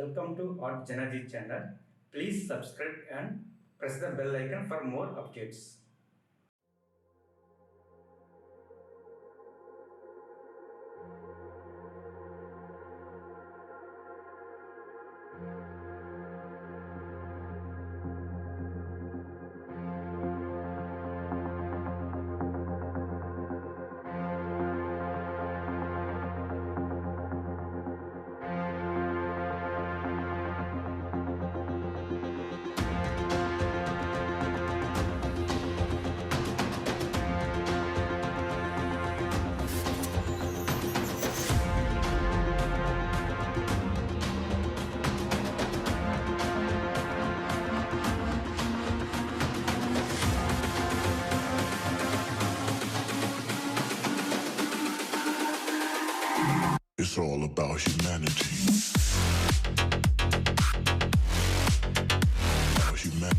Welcome to Art Janaji channel. Please subscribe and press the bell icon for more updates. It's all about humanity. About humanity.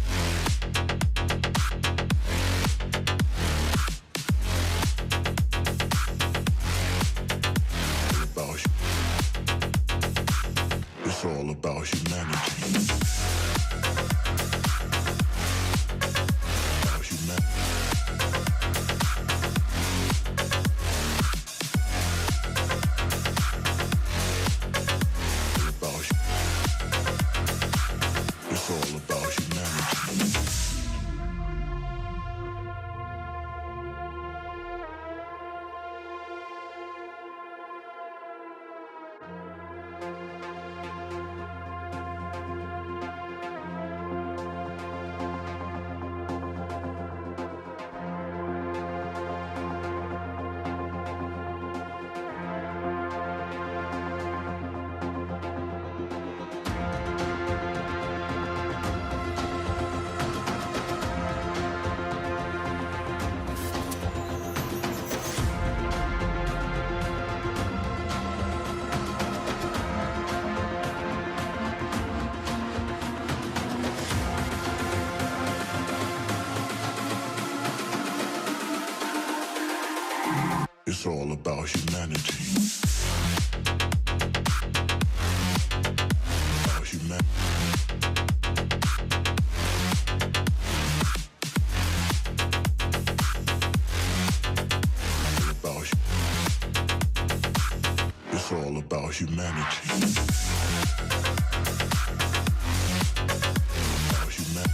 It's all about humanity. About humanity. It's all about humanity. It's all about humanity. About humanity. It's all about humanity. About humanity.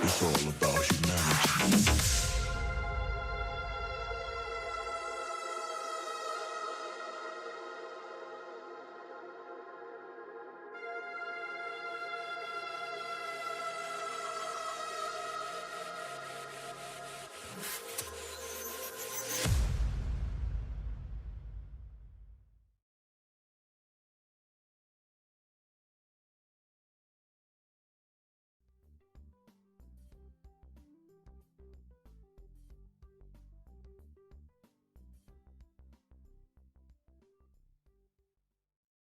It's all about humanity.